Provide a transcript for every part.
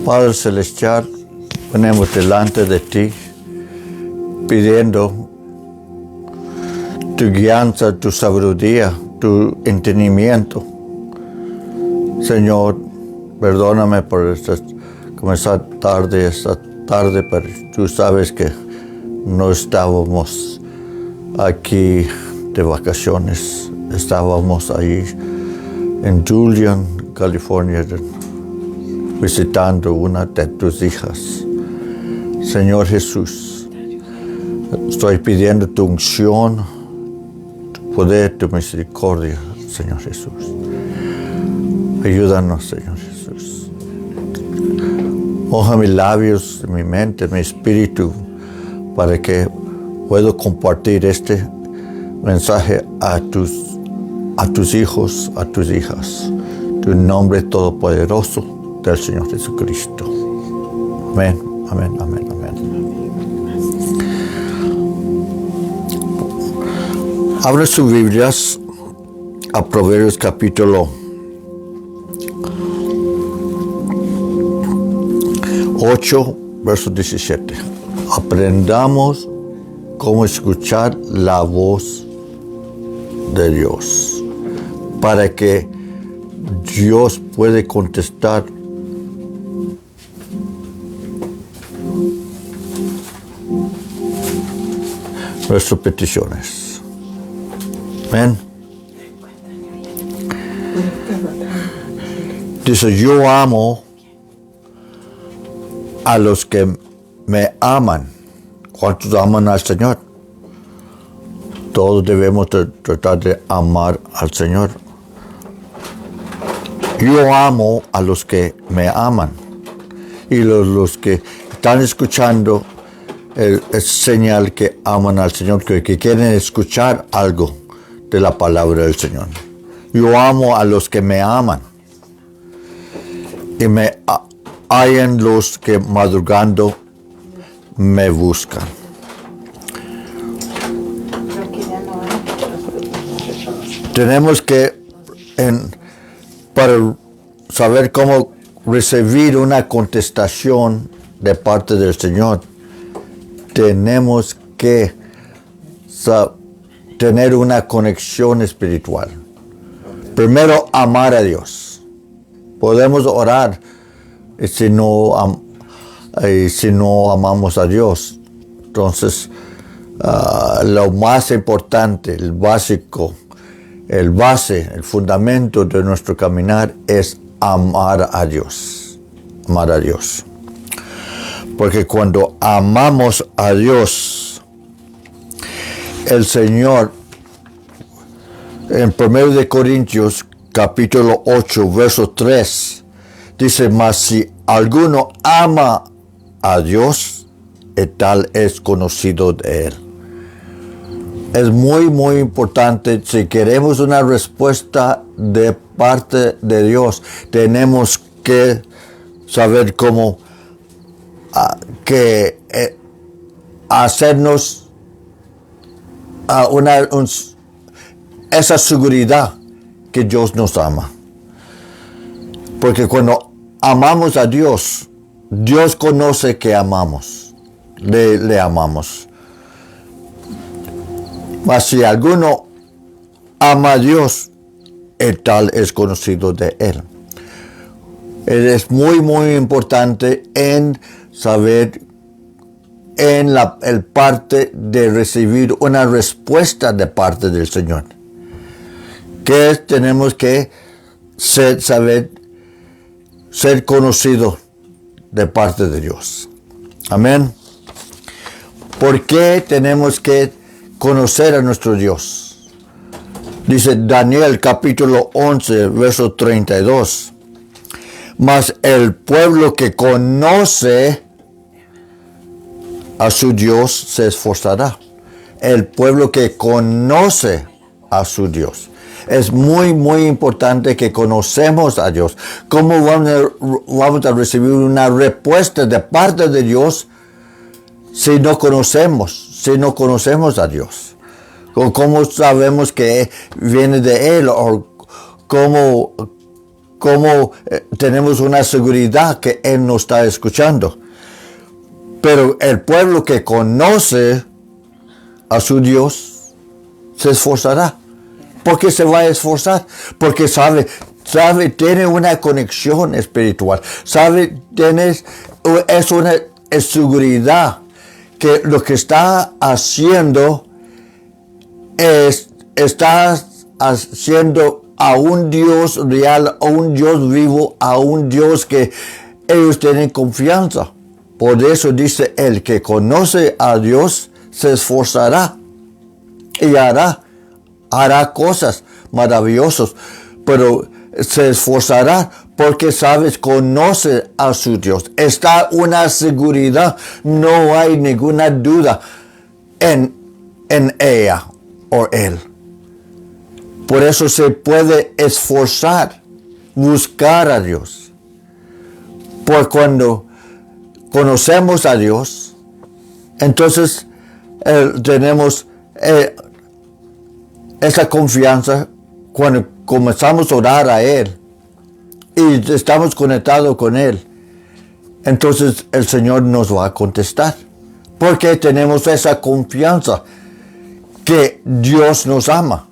Padre Celestial, venimos delante de ti pidiendo tu guianza, tu sabiduría, tu entendimiento. Señor, perdóname por comenzar tarde esta tarde, pero tú sabes que no estábamos aquí de vacaciones. Estábamos ahí en Julian, California, visitando una de tus hijas. Señor Jesús, estoy pidiendo tu unción, tu poder, tu misericordia, Señor Jesús. Ayúdanos, Señor Jesús. Moja mis labios, mi mente, mi espíritu, para que pueda compartir este mensaje a tus hijos, a tus hijas. Tu nombre todopoderoso del Señor Jesucristo. Amén, amén, amén, amén. Abra sus Biblias a Proverbios capítulo 8, verso 17. Aprendamos cómo escuchar la voz de Dios, para que Dios puede contestar nuestras peticiones. Amén. Dice, yo amo a los que me aman. ¿Cuántos aman al Señor? Todos debemos tratar de amar al Señor. Yo amo a los que me aman. Y los que están escuchando es señal que aman al Señor, que quieren escuchar algo de la palabra del Señor. Yo amo a los que me aman. Y me hallan los que madrugando me buscan. Tenemos que, para saber cómo recibir una contestación de parte del Señor, tenemos que tener una conexión espiritual. Primero, amar a Dios. Podemos orar si no amamos a Dios. Entonces, lo más importante, el básico, el base, el fundamento de nuestro caminar es amar a Dios. Amar a Dios. Porque cuando amamos a Dios, el Señor, en 1 Corintios capítulo 8, verso 3, dice, mas si alguno ama a Dios, tal es conocido de Él. Es muy, muy importante. Si queremos una respuesta de parte de Dios, tenemos que saber cómo hacernos esa seguridad que Dios nos ama. Porque cuando amamos a Dios, Dios conoce que amamos, le amamos. Mas si alguno ama a Dios, el tal es conocido de Él. Es muy, muy importante en saber el parte de recibir una respuesta de parte del Señor. Que tenemos que ser conocido de parte de Dios. Amén. ¿Por qué tenemos que conocer a nuestro Dios? Dice Daniel capítulo 11, verso 32. Mas el pueblo que conoce a su Dios se esforzará. El pueblo que conoce a su Dios. Es muy, muy importante que conocemos a Dios. ¿Cómo vamos a recibir una respuesta de parte de Dios si no conocemos a Dios? ¿Cómo sabemos que viene de Él? ¿O cómo tenemos una seguridad que Él nos está escuchando. Pero el pueblo que conoce a su Dios se esforzará. ¿Por qué se va a esforzar? Porque sabe, tiene una conexión espiritual. Es una seguridad que lo que está haciendo está haciendo a un Dios real, a un Dios vivo, a un Dios que ellos tienen confianza. Por eso dice, el que conoce a Dios se esforzará y hará cosas maravillosas, pero se esforzará porque conoce a su Dios. Está una seguridad, no hay ninguna duda en ella o él. Por eso se puede esforzar, buscar a Dios. Por cuando conocemos a Dios, entonces tenemos esa confianza cuando comenzamos a orar a Él y estamos conectados con Él. Entonces el Señor nos va a contestar, porque tenemos esa confianza que Dios nos ama.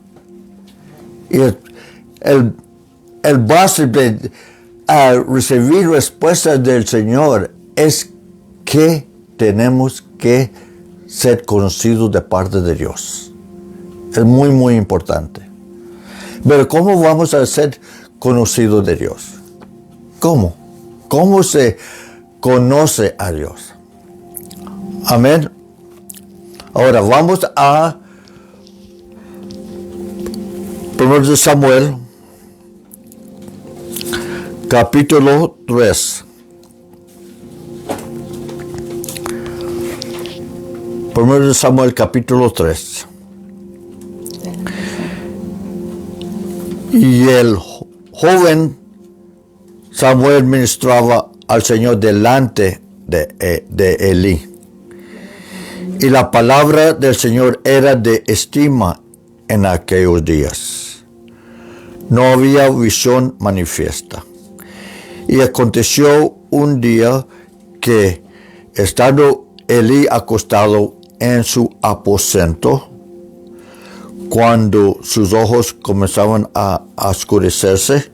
Y el base de recibir respuestas del Señor es que tenemos que ser conocidos de parte de Dios. Es muy, muy importante. Pero ¿cómo vamos a ser conocidos de Dios? ¿Cómo? ¿Cómo se conoce a Dios? Amén. Ahora vamos a 1 Samuel, capítulo 3. 1 Samuel, capítulo 3. Y el joven Samuel ministraba al Señor delante de Elí. Y la palabra del Señor era de estima en aquellos días. No había visión manifiesta. Y aconteció un día que, estando Elí acostado en su aposento, cuando sus ojos comenzaban a oscurecerse,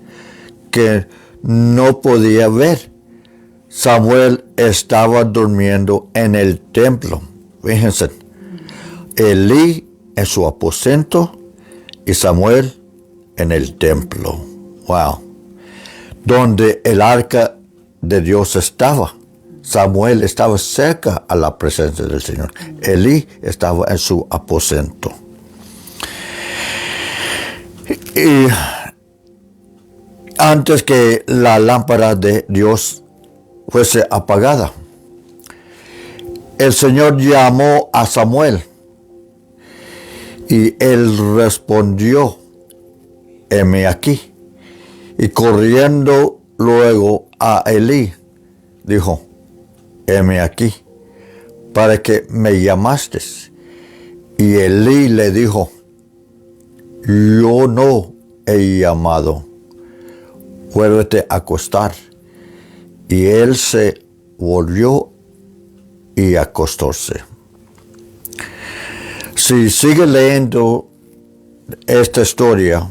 que no podía ver, Samuel estaba durmiendo en el templo. Fíjense, Elí en su aposento y Samuel en el templo. Wow. Donde el arca de Dios estaba. Samuel estaba cerca a la presencia del Señor. Elí estaba en su aposento. Y antes que la lámpara de Dios fuese apagada, el Señor llamó a Samuel y él respondió, heme aquí. Y corriendo luego a Elí, dijo, heme aquí, para que me llamaste. Y Elí le dijo, yo no he llamado, vuélvete a acostar. Y él se volvió y acostóse. Si sigue leyendo esta historia,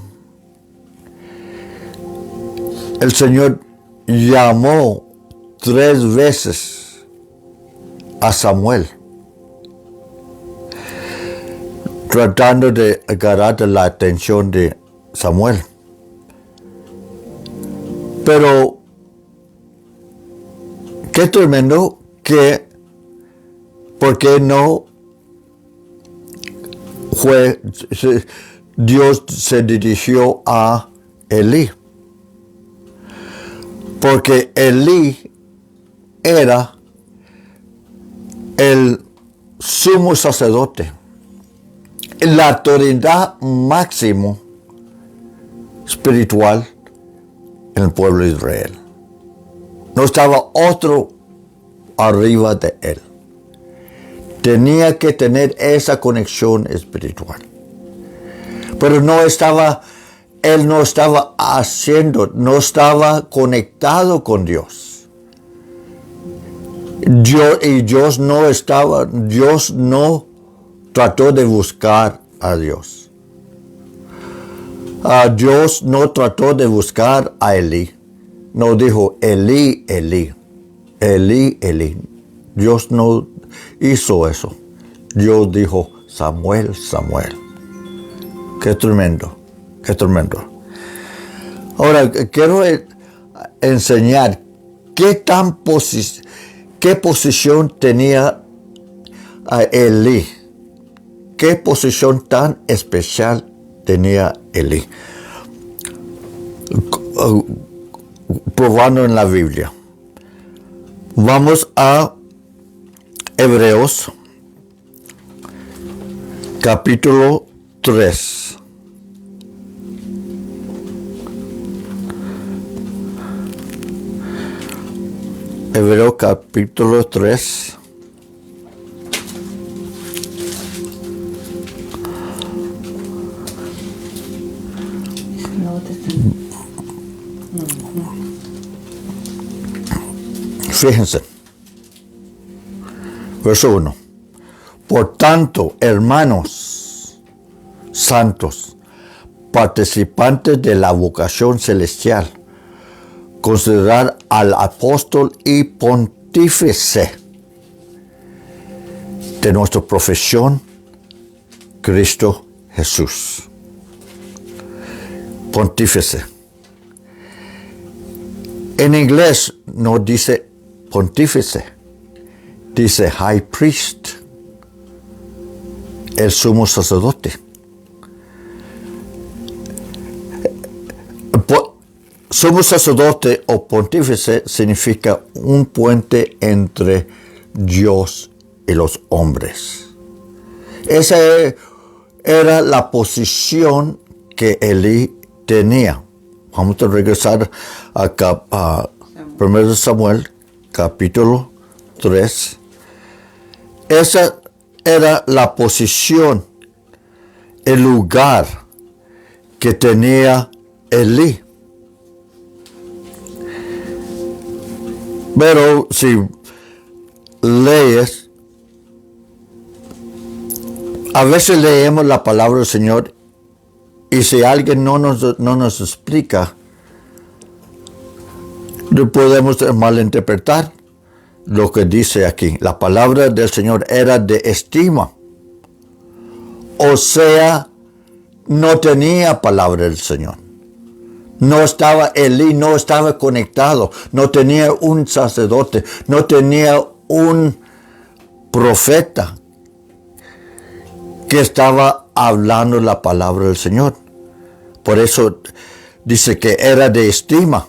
el Señor llamó 3 veces a Samuel, tratando de agarrar la atención de Samuel. Pero qué tremendo que, ¿por qué no Dios se dirigió a Elí? Porque Elí era el sumo sacerdote, la autoridad máxima espiritual en el pueblo de Israel. No estaba otro arriba de él. Tenía que tener esa conexión espiritual. Pero no estaba él no estaba no estaba conectado con Dios. Dios no trató de buscar a Dios. Dios no trató de buscar a Elí. No dijo, Elí, Elí, Elí, Elí. Dios no hizo eso. Dios dijo, Samuel, Samuel. Qué tremendo, qué tremendo. Ahora, quiero enseñar qué posición tenía Elí. Qué posición tan especial tenía Elí. Probando en la Biblia. Vamos a Hebreos, capítulo 3. Hebreos capítulo 3. Fíjense. Verso 1. Por tanto, hermanos santos, participantes de la vocación celestial, considerar al apóstol y pontífice de nuestra profesión, Cristo Jesús. Pontífice. En inglés no dice pontífice, dice high priest, el sumo sacerdote. Sumo sacerdote o pontífice significa un puente entre Dios y los hombres. Esa era la posición que Elí tenía. Vamos a regresar a 1 Samuel, capítulo 3. Esa era la posición, el lugar que tenía Elí. Pero si lees, a veces leemos la palabra del Señor y si alguien no nos explica, podemos malinterpretar lo que dice aquí. La palabra del Señor era de estima. O sea, no tenía palabra del Señor. No estaba Elí, no estaba conectado, no tenía un sacerdote, no tenía un profeta que estaba hablando la palabra del Señor. Por eso dice que era de estima.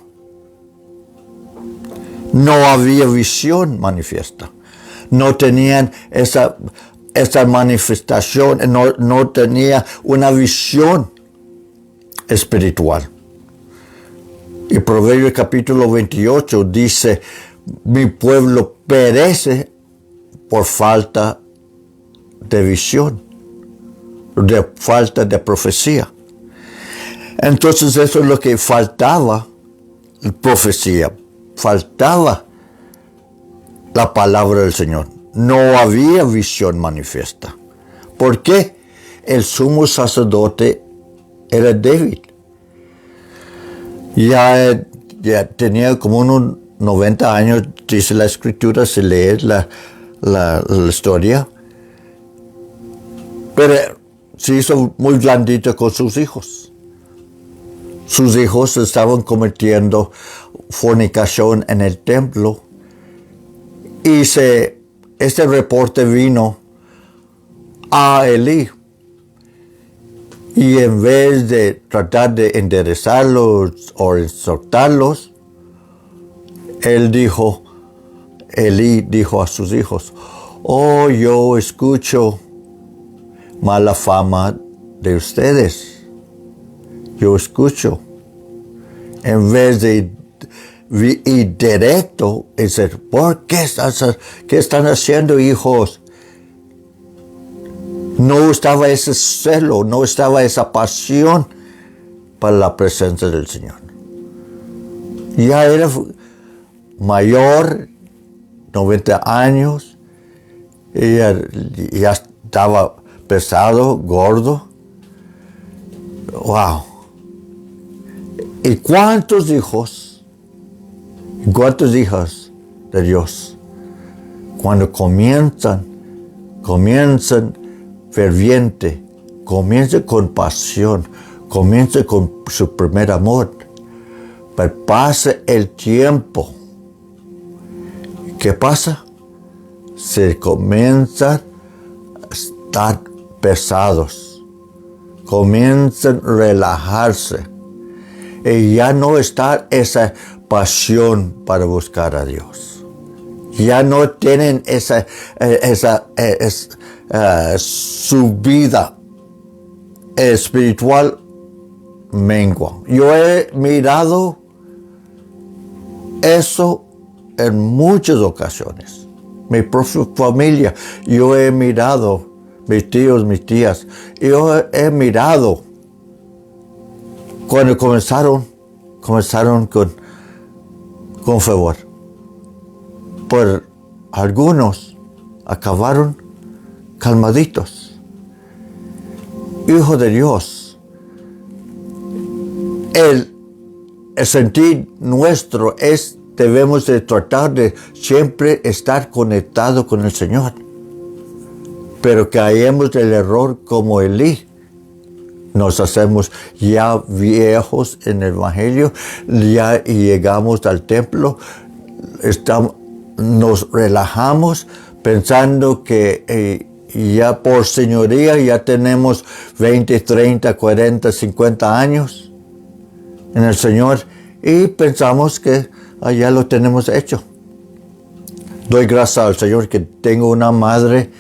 No había visión manifiesta. No tenían esa manifestación, no tenía una visión espiritual. Y Proverbios capítulo 28 dice, mi pueblo perece por falta de visión, de falta de profecía. Entonces eso es lo que faltaba, profecía, faltaba la palabra del Señor. No había visión manifiesta. ¿Por qué? El sumo sacerdote era débil. Ya tenía como unos 90 años, dice la escritura, si lees la historia. Pero se hizo muy blandito con sus hijos. Sus hijos estaban cometiendo fornicación en el templo. Y este reporte vino a Elí. Y en vez de tratar de enderezarlos o exhortarlos, Elí dijo a sus hijos, oh, yo escucho mala fama de ustedes. Yo escucho. En vez de ir directo, decir, ¿por qué están haciendo, hijos? No estaba ese celo, no estaba esa pasión para la presencia del Señor. Ya era mayor, 90 años, ella ya estaba pesado, gordo. Wow. ¿Y cuántos hijos, cuántas hijas de Dios, cuando comienzan ferviente, comienzan con pasión, comienzan con su primer amor, pero pasa el tiempo? ¿Qué pasa? Se comienzan a estar pesados, comienzan a relajarse y ya no está esa pasión para buscar a Dios. Ya no tienen su vida espiritual mengua. Yo he mirado eso en muchas ocasiones. Mi propia familia, yo he mirado, mis tíos, mis tías, yo he mirado cuando comenzaron con favor. Por algunos acabaron calmaditos. Hijo de Dios, el sentir nuestro es, debemos de tratar de siempre estar conectados con el Señor. Pero caemos del error como Elí. Nos hacemos ya viejos en el Evangelio, ya llegamos al templo, nos relajamos pensando que ya por señoría ya tenemos 20, 30, 40, 50 años en el Señor y pensamos que ya lo tenemos hecho. Doy gracias al Señor que tengo una madre,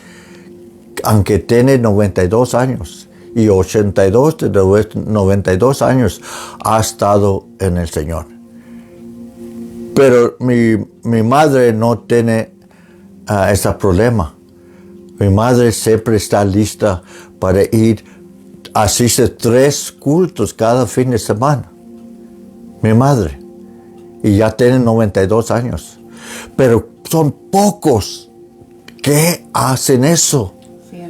aunque tiene 92 años y 82 de 92 años, ha estado en el Señor. Pero mi madre no tiene ese problema. Mi madre siempre está lista para ir, asiste 3 cultos cada fin de semana. Mi madre. Y ya tiene 92 años. Pero son pocos que hacen eso.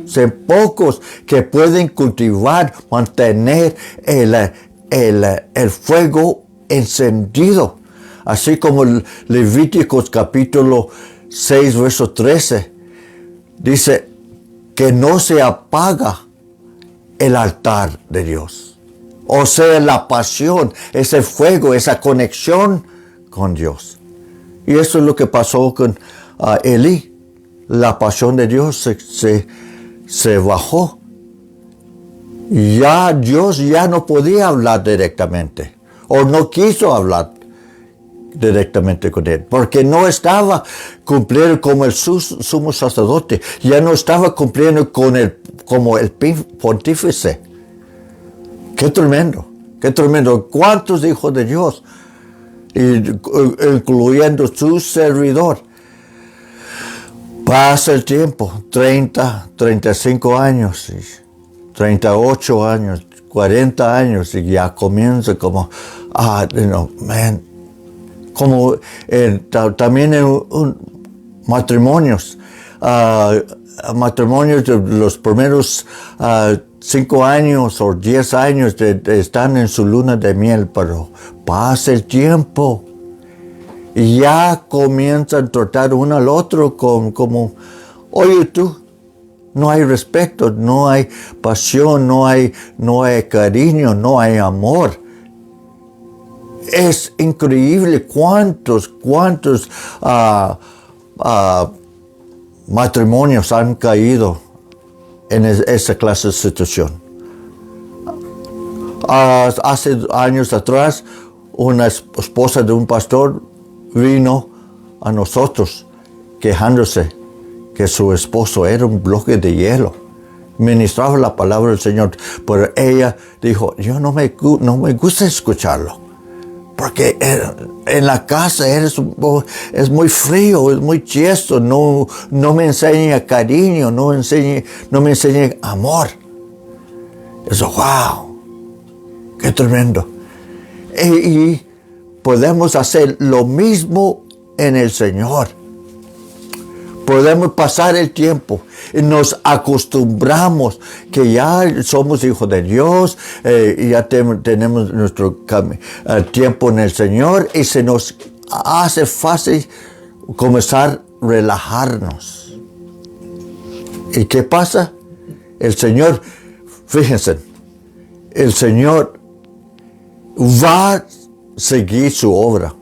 Son pocos que pueden cultivar, mantener el fuego encendido. Así como Levíticos capítulo 6, verso 13, dice que no se apaga el altar de Dios. O sea, la pasión, ese fuego, esa conexión con Dios. Y eso es lo que pasó con Elí. La pasión de Dios se bajó. Ya Dios ya no podía hablar directamente. O no quiso hablar directamente con él. Porque no estaba cumpliendo como el sumo sacerdote. Ya no estaba cumpliendo como el pontífice. Qué tremendo. Qué tremendo. ¿Cuántos hijos de Dios? Incluyendo su servidor. Pasa el tiempo, 30, 35 años, 38 años, 40 años, y ya comienza como, como también en matrimonios, matrimonios de los primeros 5 años o 10 años están en su luna de miel, pero pasa el tiempo. Y ya comienzan a tratar uno al otro como, oye tú, no hay respeto, no hay pasión, no hay cariño, no hay amor. Es increíble cuántos matrimonios han caído en esa clase de situación. Hace años atrás, una esposa de un pastor vino a nosotros quejándose que su esposo era un bloque de hielo. Ministraba la palabra del Señor, pero ella dijo, yo no me gusta escucharlo, porque en la casa es muy frío, es muy tieso, no me enseña cariño, no me enseña amor. Eso, wow. Qué tremendo. Y podemos hacer lo mismo en el Señor. Podemos pasar el tiempo y nos acostumbramos que ya somos hijos de Dios, y ya tenemos nuestro tiempo en el Señor y se nos hace fácil comenzar a relajarnos. ¿Y qué pasa? El Señor, fíjense, el Señor va a seguir su obra.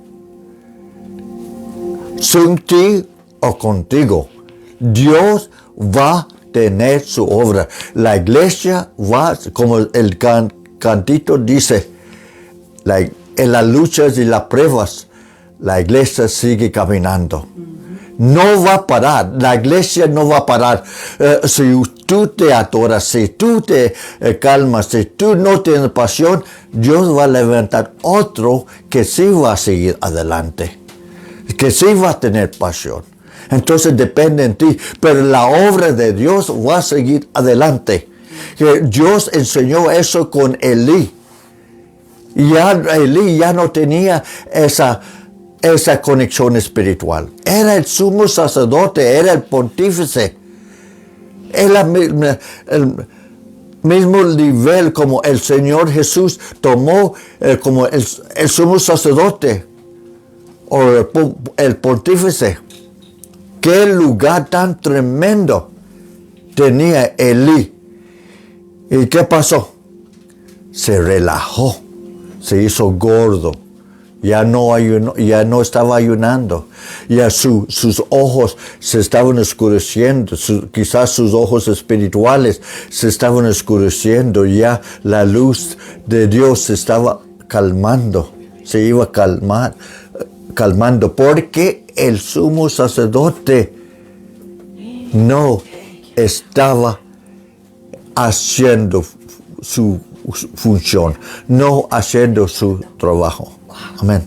Sin ti o contigo, Dios va a tener su obra. La iglesia va, como el cantito dice, en las luchas y las pruebas, la iglesia sigue caminando. No va a parar, la iglesia no va a parar. Si tú te adoras, si tú te calmas, si tú no tienes pasión, Dios va a levantar otro que sí va a seguir adelante, que sí va a tener pasión. Entonces depende de ti, pero la obra de Dios va a seguir adelante. Que Dios enseñó eso con Elí. Elí ya no tenía esa conexión espiritual. Era el sumo sacerdote, era el pontífice. Era el mismo nivel como el Señor Jesús tomó como el sumo sacerdote o el pontífice. Qué lugar tan tremendo tenía Elí. ¿Y qué pasó? Se relajó, se hizo gordo. Ya no estaba ayunando. Ya sus ojos se estaban oscureciendo. Quizás sus ojos espirituales se estaban oscureciendo. Ya la luz de Dios se estaba calmando. Se iba calmando. Porque el sumo sacerdote no estaba haciendo su función, no haciendo su trabajo. Amén.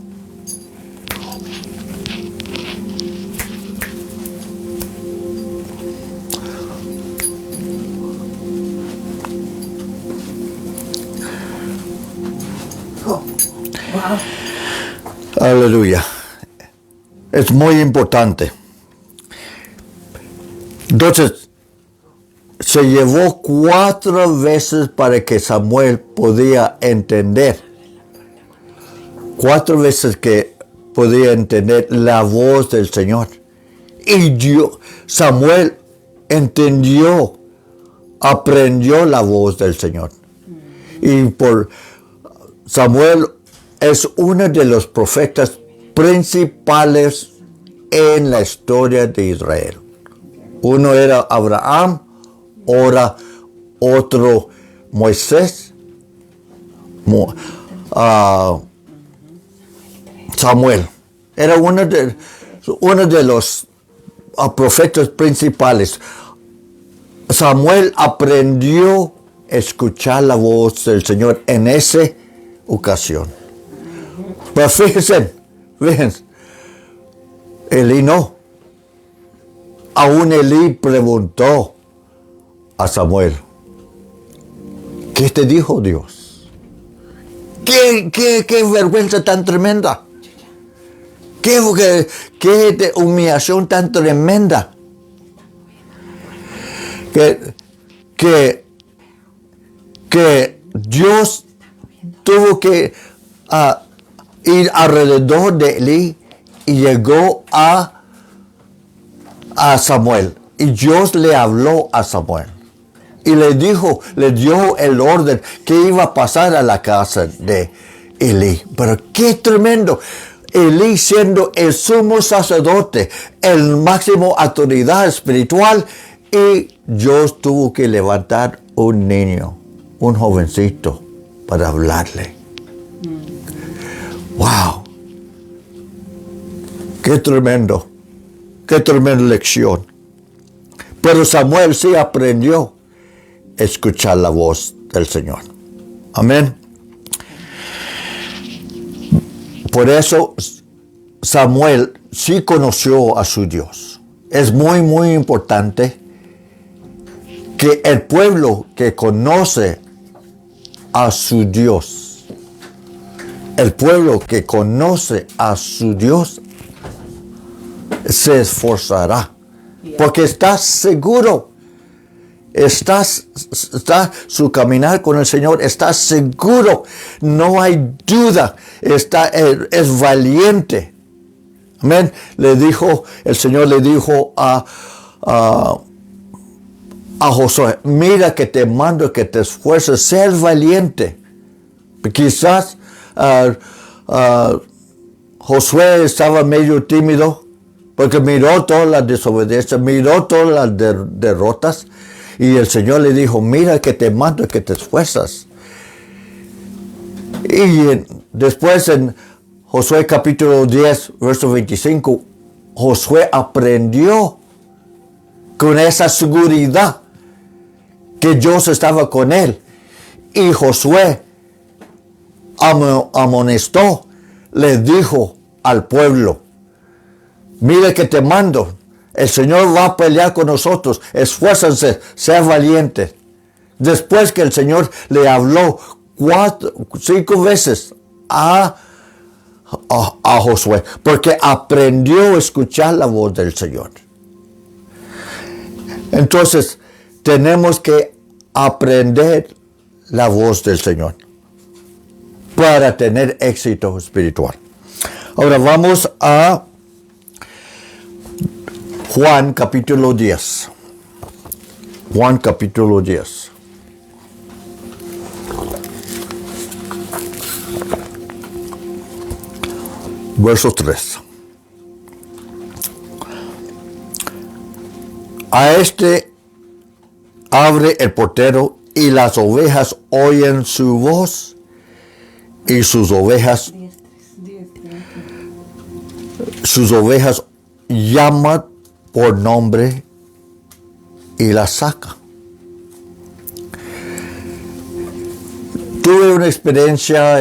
Oh, wow. Aleluya. Es muy importante. Entonces, se llevó 4 veces para que Samuel podía entender. 4 veces que podía entender la voz del Señor. Y Samuel entendió, aprendió la voz del Señor. Y por Samuel es uno de los profetas principales en la historia de Israel. Uno era Abraham, ahora otro Moisés, Samuel. Era uno de los profetas principales. Samuel aprendió a escuchar la voz del Señor en esa ocasión. Pero fíjense, Elí no. Aún Elí preguntó a Samuel, ¿qué te dijo Dios? ¿Qué vergüenza tan tremenda? ¿Qué humillación tan tremenda? Que Dios tuvo que ir alrededor de Elí y llegó a Samuel. Y Dios le habló a Samuel. Y le dio el orden que iba a pasar a la casa de Elí. Pero qué tremendo. Elí siendo el sumo sacerdote, el máximo autoridad espiritual, y Dios tuvo que levantar un niño, un jovencito, para hablarle. ¡Wow! ¡Qué tremendo! ¡Qué tremenda lección! Pero Samuel sí aprendió a escuchar la voz del Señor. Amén. Por eso Samuel sí conoció a su Dios. Es muy, muy importante que el pueblo que conoce a su Dios el pueblo que conoce a su Dios se esforzará, porque está seguro. Está su caminar con el Señor, está seguro, no hay duda, es valiente. Amén. El Señor le dijo a Josué, mira que te mando que te esfuerces, seas valiente. Quizás Josué estaba medio tímido porque miró todas las desobediencias, miró todas las derrotas, y el Señor le dijo, mira que te mando que te esfuerzas. Y después en Josué capítulo 10, verso 25, Josué aprendió con esa seguridad que Dios estaba con él. Y Josué amonestó, le dijo al pueblo, mira que te mando, el Señor va a pelear con nosotros, esfuérzanse, sean valientes. Después que el Señor le habló 5 veces a Josué, porque aprendió a escuchar la voz del Señor. Entonces, tenemos que aprender la voz del Señor para tener éxito espiritual. Ahora vamos a Juan capítulo 10. Juan capítulo 10. Verso 3. A este abre el portero y las ovejas oyen su voz y sus ovejas llaman por nombre y las saca. Tuve una experiencia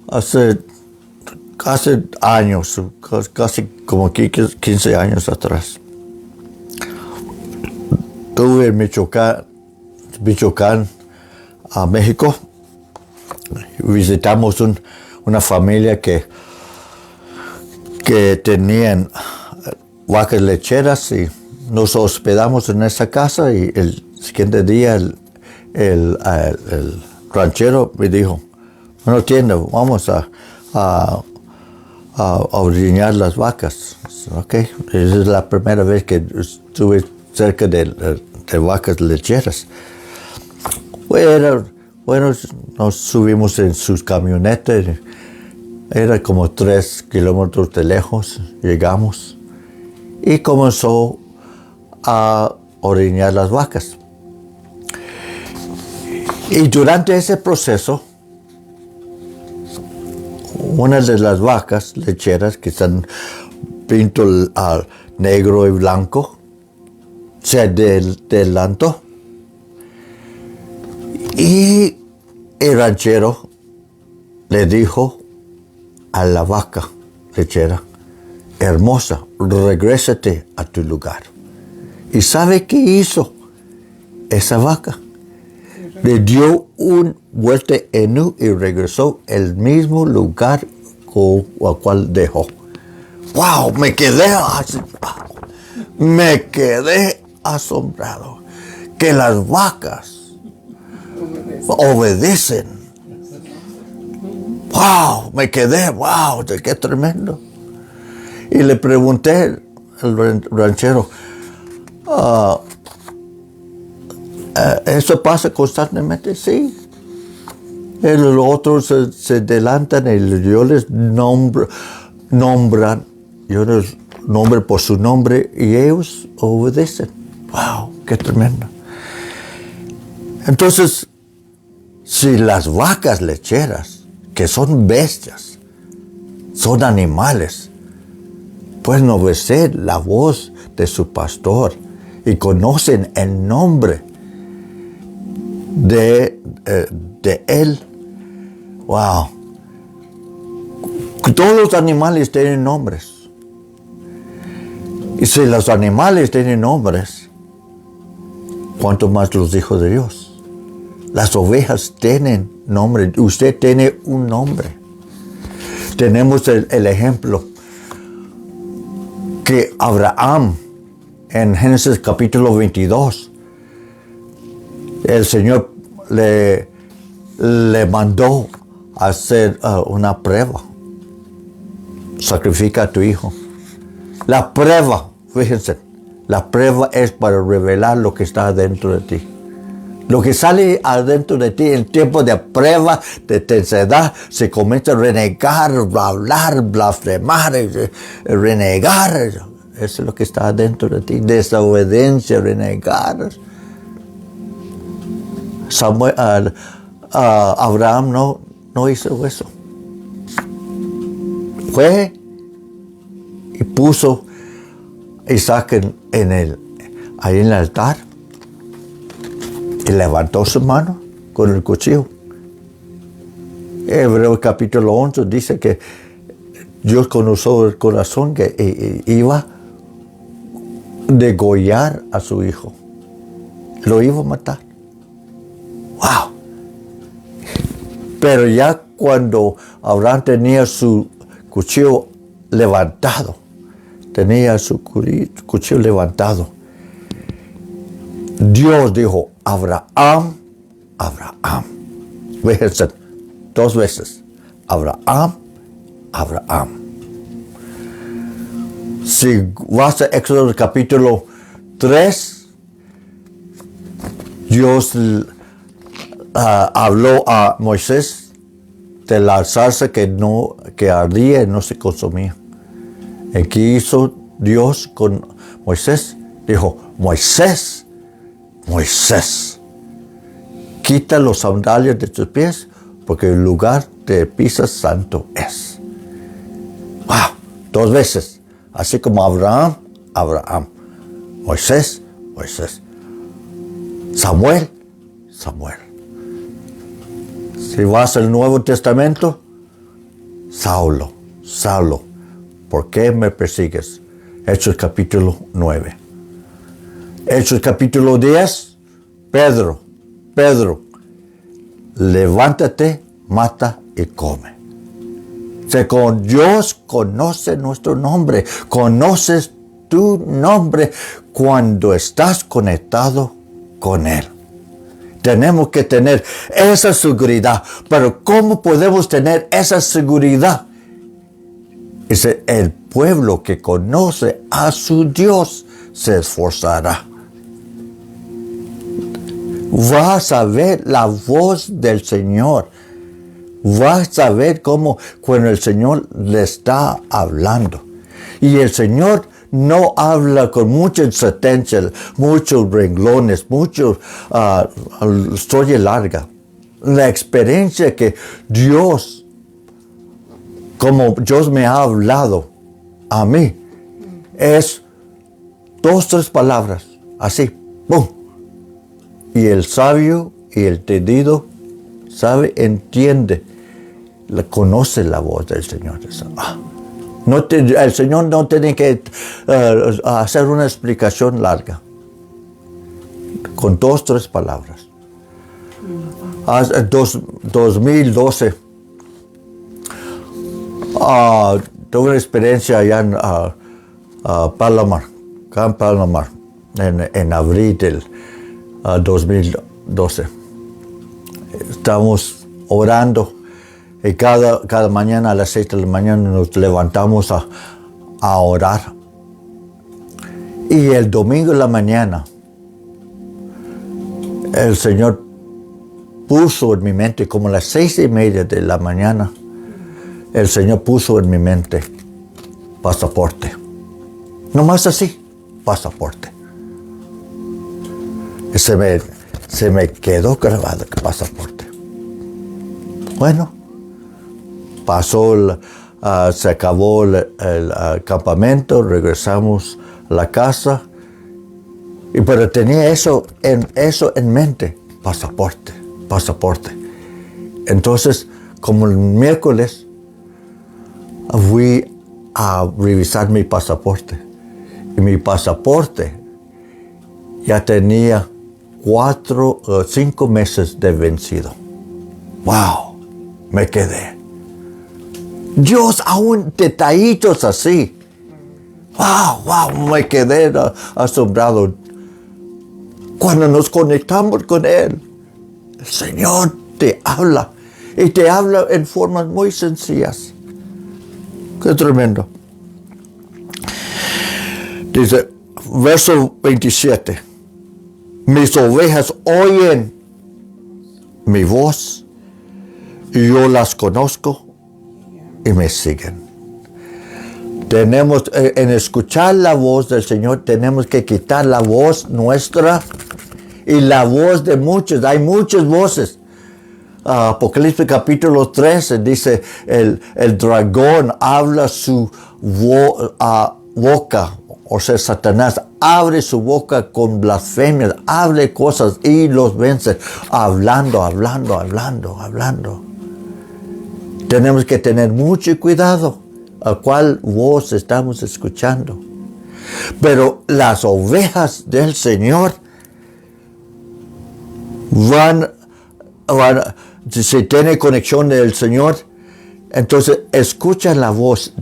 hace años, casi como 15 años atrás. Estuve en Michoacán, a México. Visitamos una familia que tenían vacas lecheras y nos hospedamos en esa casa, y el siguiente día el ranchero me dijo, no entiendo, vamos a ordeñar las vacas. Okay. Esa es la primera vez que estuve cerca de vacas lecheras. Bueno, nos subimos en sus camionetas, era como 3 kilómetros de lejos, llegamos y comenzó a ordeñar las vacas. Y durante ese proceso, una de las vacas lecheras que están pinto al negro y blanco se adelantó. Y el ranchero le dijo a la vaca lechera, hermosa, regrésate a tu lugar. ¿Y sabe qué hizo esa vaca? Le dio un vuelta en U y regresó al mismo lugar al cual dejó. ¡Wow! Me quedé asombrado. Que las vacas obedecen. ¡Wow! Me quedé, ¡wow! ¡Qué tremendo! Y le pregunté al ranchero, ¿eso pasa constantemente? Sí. Los otros se adelantan y yo les nombro por su nombre y ellos obedecen. ¡Wow! ¡Qué tremendo! Entonces, si las vacas lecheras, que son bestias, son animales, pueden obedecer la voz de su pastor y conocen el nombre de él. ¡Wow! Todos los animales tienen nombres. Y si los animales tienen nombres, ¿cuánto más los hijos de Dios? Las ovejas tienen nombre. Usted tiene un nombre. Tenemos el ejemplo que Abraham, en Génesis capítulo 22, el Señor le mandó a hacer una prueba. Sacrifica a tu hijo. La prueba, fíjense, la prueba es para revelar lo que está dentro de ti. Lo que sale adentro de ti en tiempo de prueba, de tensedad, se comienza a renegar, a hablar, blasfemar, renegar. Eso es lo que está adentro de ti. Desobediencia, renegar. Abraham no hizo eso. Fue y puso a Isaac ahí en el altar y levantó su mano con el cuchillo. Hebreos capítulo 11 dice que Dios conoció el corazón que iba a degollar a su hijo. Lo iba a matar. ¡Wow! Pero ya cuando Abraham tenía su cuchillo levantado, Dios dijo, Abraham, Abraham. Fíjense, 2 veces. Abraham, Abraham. Si vas a Éxodo capítulo 3, Dios habló a Moisés de la zarza que ardía y no se consumía. ¿Y qué hizo Dios con Moisés? Dijo, Moisés, Moisés, quita los sandalias de tus pies, porque el lugar de pisas santo es. ¡Wow! 2 veces. Así como Abraham, Abraham. Moisés, Moisés. Samuel, Samuel. Si vas al Nuevo Testamento, Saulo, Saulo, ¿por qué me persigues? Hechos capítulo 9. Hechos capítulo 10, Pedro, levántate, mata y come. Con Dios conoce nuestro nombre, conoces tu nombre cuando estás conectado con Él. Tenemos que tener esa seguridad, pero ¿cómo podemos tener esa seguridad? Es el pueblo que conoce a su Dios se esforzará. Vas a ver la voz del Señor. Vas a ver cómo cuando el Señor le está hablando. Y el Señor no habla con mucha insistencia, muchos renglones, historia larga. La experiencia que Dios, como Dios me ha hablado a mí, es 2, 3 palabras, así, ¡pum! Y el sabio y el entendido sabe, entiende, conoce la voz del Señor. El Señor no tiene que hacer una explicación larga. Con 2, 3 palabras. 2012 tuve una experiencia allá en Palomar, Camp Palomar, en abril del 2012. Estamos orando y cada mañana a las 6 de la mañana nos levantamos a orar. Y el domingo en la mañana el Señor puso en mi mente, como a las 6:30 de la mañana, el Señor puso en mi mente pasaporte. Nomás así, pasaporte. Y se me quedó grabado el pasaporte. Bueno, pasó, se acabó el campamento, regresamos a la casa, pero tenía eso en mente, pasaporte. Entonces, como el miércoles, fui a revisar mi pasaporte. Y mi pasaporte ya tenía 4 o 5 meses de vencido. Wow, me quedé. Dios, aún detallitos así. Wow, me quedé asombrado. Cuando nos conectamos con Él, el Señor te habla. Y te habla en formas muy sencillas. Qué tremendo. Dice, verso 27. Mis ovejas oyen mi voz, y yo las conozco y me siguen. Tenemos, en escuchar la voz del Señor, tenemos que quitar la voz nuestra y la voz de muchos. Hay muchas voces. Apocalipsis capítulo 13 dice, el dragón habla su boca, o sea, Satanás abre su boca con blasfemias, abre cosas y los vence, hablando. Tenemos que tener mucho cuidado a cuál voz estamos escuchando. Pero las ovejas del Señor si tiene conexión del Señor, entonces escuchan la voz.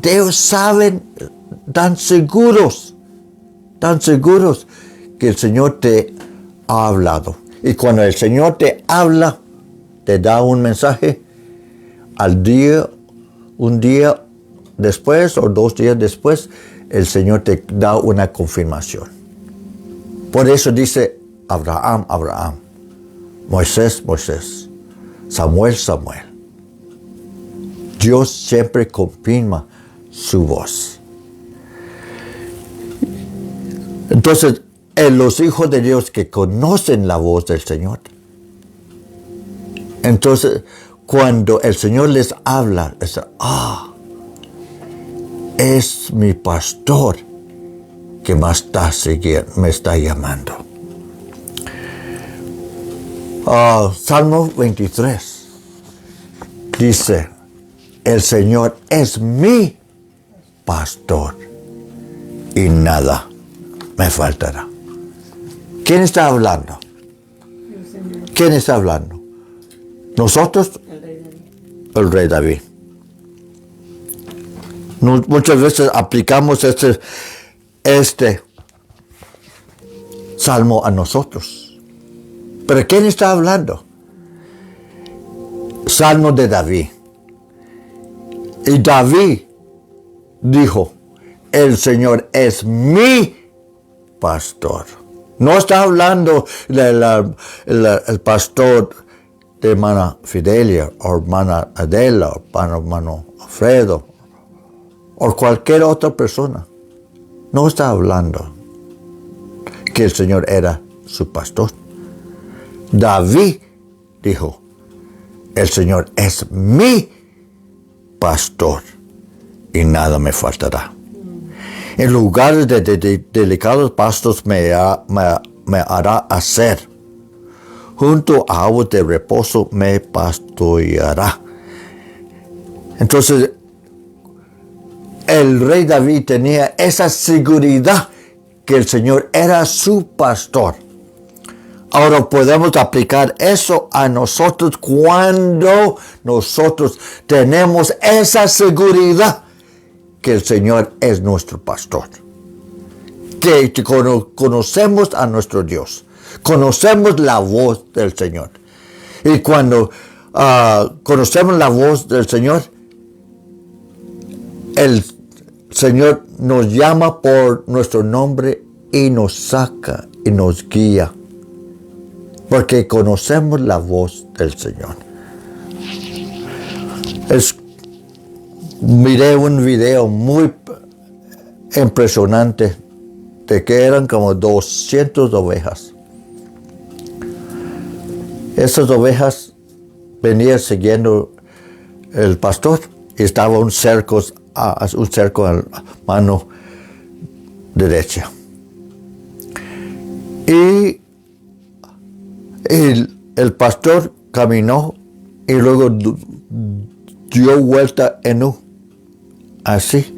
Ellos saben, tan seguros que el Señor te ha hablado. Y cuando el Señor te habla, te da un mensaje, un día después o 2 días después, el Señor te da una confirmación. Por eso dice Abraham, Moisés, Samuel. Dios siempre confirma su voz. Entonces, los hijos de Dios que conocen la voz del Señor, entonces, cuando el Señor les habla, es mi pastor que me está llamando. Salmo 23 dice, el Señor es mi pastor y nada me faltará. ¿Quién está hablando? ¿Quién está hablando? ¿Nosotros? El rey David. Muchas veces aplicamos este salmo a nosotros. ¿Pero quién está hablando? Salmo de David. Y David dijo, el Señor es mi pastor. No está hablando el pastor de hermana Fidelia, o hermana Adela, o hermano Alfredo, o cualquier otra persona. No está hablando que el Señor era su pastor. David dijo, el Señor es mi pastor y nada me faltará. En lugares de delicados pastos me hará hacer. Junto a aguas de reposo me pastoreará. Entonces, el rey David tenía esa seguridad que el Señor era su pastor. Ahora podemos aplicar eso a nosotros cuando nosotros tenemos esa seguridad que el Señor es nuestro pastor. Que conocemos a nuestro Dios. Conocemos la voz del Señor. Y cuando conocemos la voz del Señor, el Señor nos llama por nuestro nombre y nos saca y nos guía. Porque conocemos la voz del Señor. Miré un video muy impresionante de que eran como 200 ovejas. Esas ovejas venían siguiendo el pastor y estaba un cerco a la mano derecha. Y el pastor caminó y luego dio vuelta en U. Así.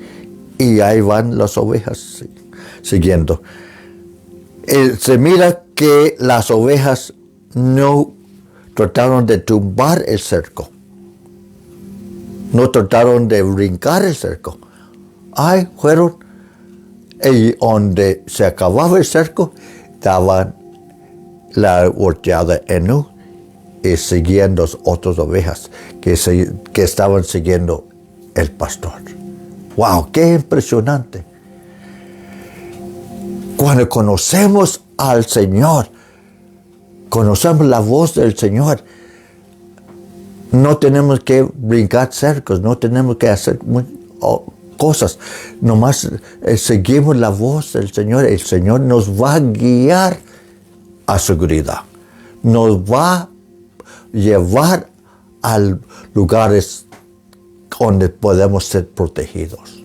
Y ahí van las ovejas siguiendo. Se mira que las ovejas no trataron de tumbar el cerco. No trataron de brincar el cerco. Ay, fueron, y donde se acababa el cerco, estaban la volteada en U y seguían las otras ovejas que estaban siguiendo el pastor. ¡Wow! ¡Qué impresionante! Cuando conocemos al Señor, conocemos la voz del Señor, no tenemos que brincar cercos, no tenemos que hacer cosas, nomás seguimos la voz del Señor. El Señor nos va a guiar a seguridad, nos va a llevar a lugares donde podemos ser protegidos.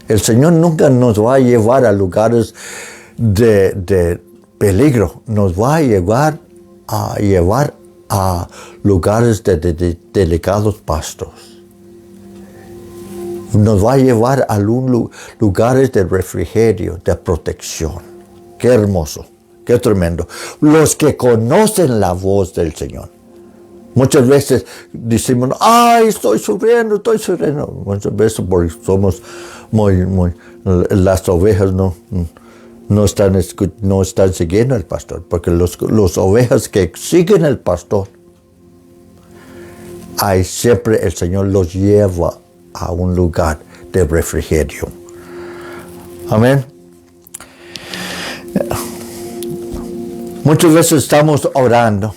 El Señor nunca nos va a llevar a lugares de peligro, nos va a llevar a lugares de delicados pastos. Nos va a llevar a lugares de refrigerio, de protección. Qué hermoso, qué tremendo. Los que conocen la voz del Señor. Muchas veces decimos, ay, estoy sufriendo. Muchas veces porque somos las ovejas no están siguiendo al pastor, porque los ovejas que siguen al pastor, ahí siempre el Señor los lleva a un lugar de refrigerio. Amén. Muchas veces estamos oramos,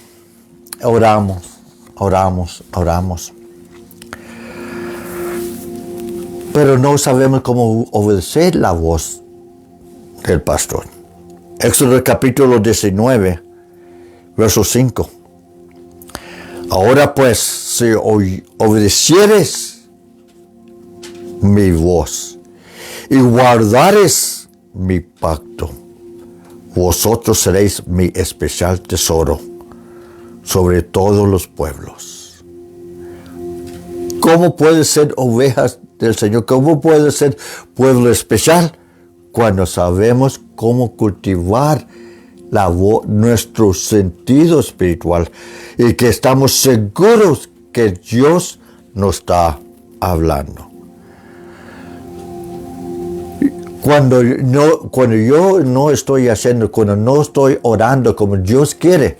pero no sabemos cómo obedecer la voz del pastor. Éxodo capítulo 19, verso 5. Ahora pues, si obedecieres mi voz y guardares mi pacto, vosotros seréis mi especial tesoro sobre todos los pueblos. ¿Cómo puede ser ovejas del Señor? ¿Cómo puede ser pueblo especial? Cuando sabemos cómo cultivar nuestro sentido espiritual y que estamos seguros que Dios nos está hablando. Cuando yo no estoy haciendo, cuando no estoy orando como Dios quiere,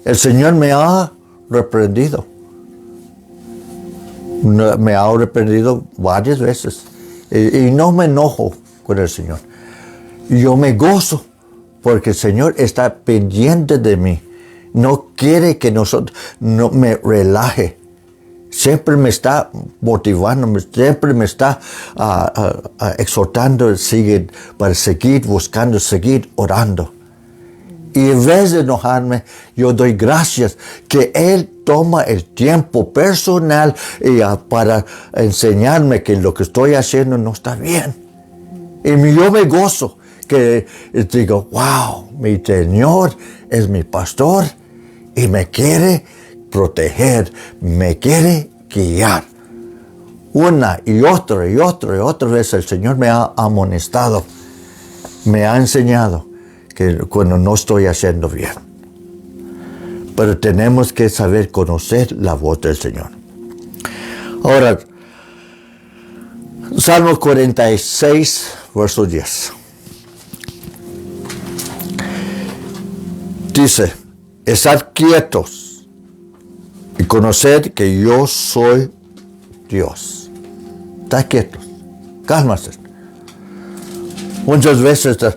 el Señor me ha reprendido. Me ha reprendido varias veces. Y no me enojo con el Señor. Yo me gozo porque el Señor está pendiente de mí. No quiere que no me relaje. Siempre me está motivando, siempre me está exhortando para seguir buscando, seguir orando. Y en vez de enojarme, yo doy gracias que Él toma el tiempo personal para enseñarme que lo que estoy haciendo no está bien. Y yo me gozo que digo, wow, mi Señor es mi pastor y me quiere proteger, me quiere guiar. Una y otra vez el Señor me ha amonestado, me ha enseñado que cuando no estoy haciendo bien. Pero tenemos que saber conocer la voz del Señor. Ahora, Salmo 46, verso 10. Dice, estad quietos y conoced que yo soy Dios. Estad quietos, cálmase. Muchas veces, yo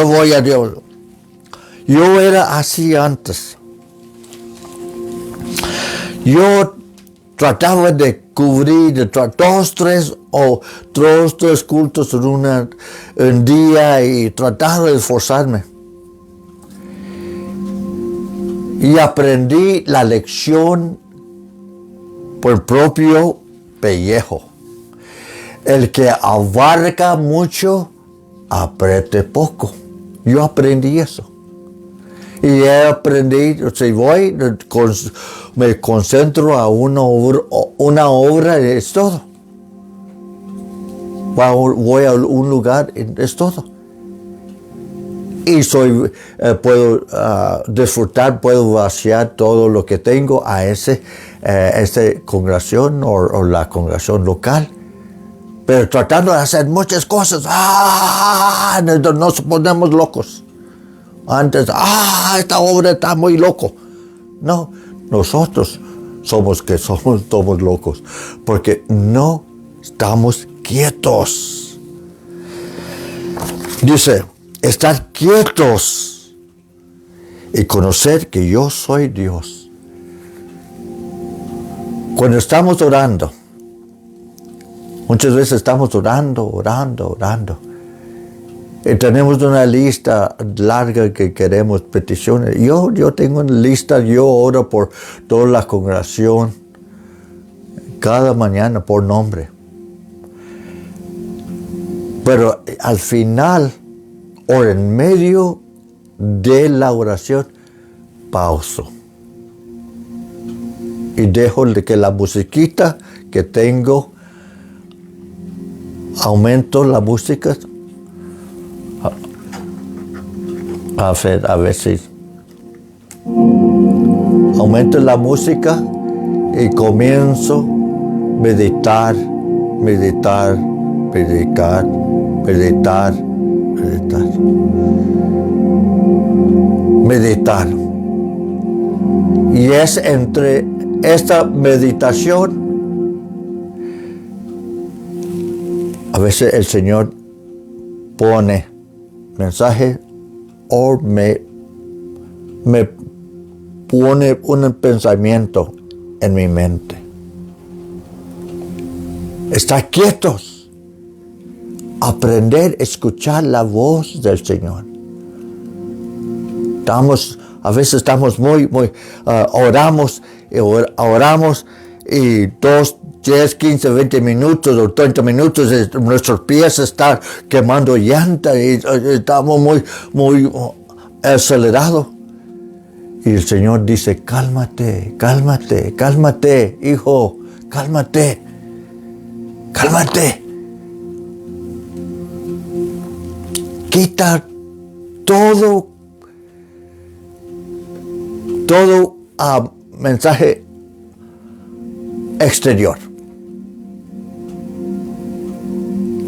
voy a Dios. Yo era así antes. Yo trataba de cubrir dos, tres cultos en un día y trataba de esforzarme. Y aprendí la lección por el propio pellejo. El que abarca mucho, apriete poco. Yo aprendí eso. Y he aprendido, si me concentro a una obra, es todo. Voy a un lugar, es todo. y puedo disfrutar, puedo vaciar todo lo que tengo a esa congregación o la congregación local. Pero tratando de hacer muchas cosas, nos ponemos locos. Antes, esta obra está muy loco. No, nosotros somos todos locos, porque no estamos quietos. Dice, estar quietos y conocer que yo soy Dios. Cuando estamos orando, muchas veces estamos orando. Y tenemos una lista larga que queremos peticiones. Yo tengo una lista, yo oro por toda la congregación cada mañana por nombre. Pero al final, o en medio de la oración, pauso. Y dejo que la musiquita que tengo, aumento la música. A veces aumento la música y comienzo a meditar. Y es entre esta meditación, a veces el Señor pone mensaje o me pone un pensamiento en mi mente. Estar quietos, aprender a escuchar la voz del Señor. A veces estamos oramos y 10, 15, 20 minutos o 30 minutos nuestros pies están quemando llanta y estamos muy acelerados. Y el Señor dice, cálmate, hijo, cálmate. Quita todo mensaje exterior.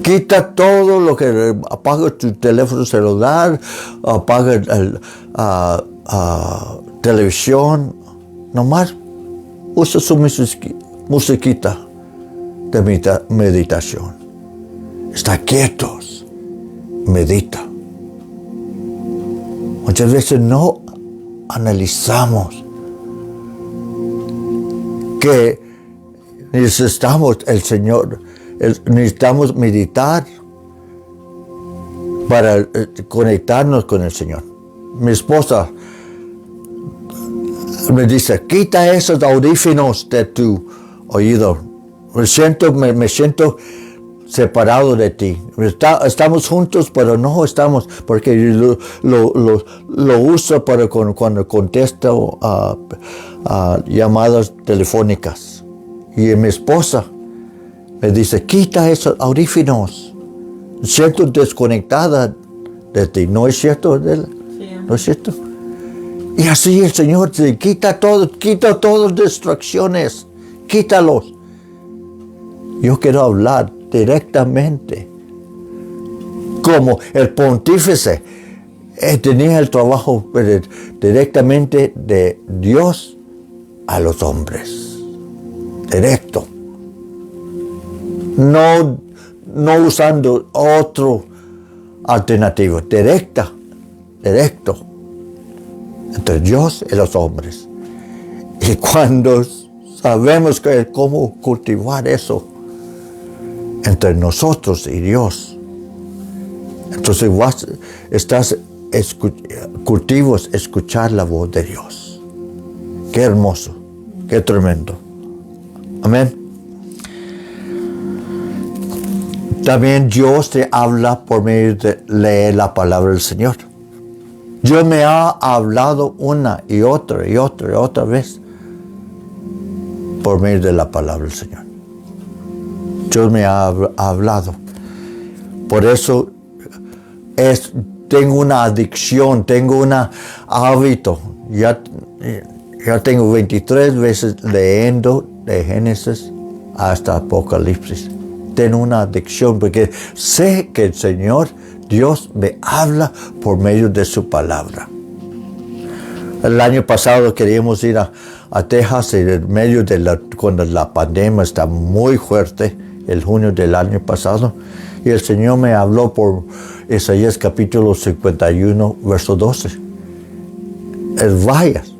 Quita todo lo que apaga tu teléfono celular, apaga televisión, nomás usa su musiquita de meditación. Está quietos, medita. Muchas veces no analizamos que necesitamos el Señor. Necesitamos meditar para conectarnos con el Señor. Mi esposa me dice, quita esos audífonos de tu oído. Me siento separado de ti. Estamos juntos, pero no estamos, porque lo uso para cuando contesto a llamadas telefónicas. Y mi esposa me dice, quita esos audífonos. Siento desconectada de ti. ¿No es cierto? Sí. ¿No es cierto? Y así el Señor dice, quita todas distracciones. Quítalos. Yo quiero hablar directamente. Como el pontífice tenía el trabajo directamente de Dios a los hombres. Directo. No usando otro alternativo, directo, entre Dios y los hombres. Y cuando sabemos cómo cultivar eso entre nosotros y Dios, entonces cultivos escuchar la voz de Dios. Qué hermoso, qué tremendo. Amén. También Dios te habla por medio de leer la palabra del Señor. Dios me ha hablado una y otra vez por medio de la palabra del Señor. Dios me ha hablado. Por eso es tengo una adicción, tengo un hábito. Ya tengo 23 veces leyendo de Génesis hasta Apocalipsis. Tengo una adicción porque sé que el Señor Dios me habla por medio de su palabra. El año pasado queríamos ir a Texas en medio de cuando la pandemia está muy fuerte, el junio del año pasado, y el Señor me habló por Isaías capítulo 51, verso 12. Vayas,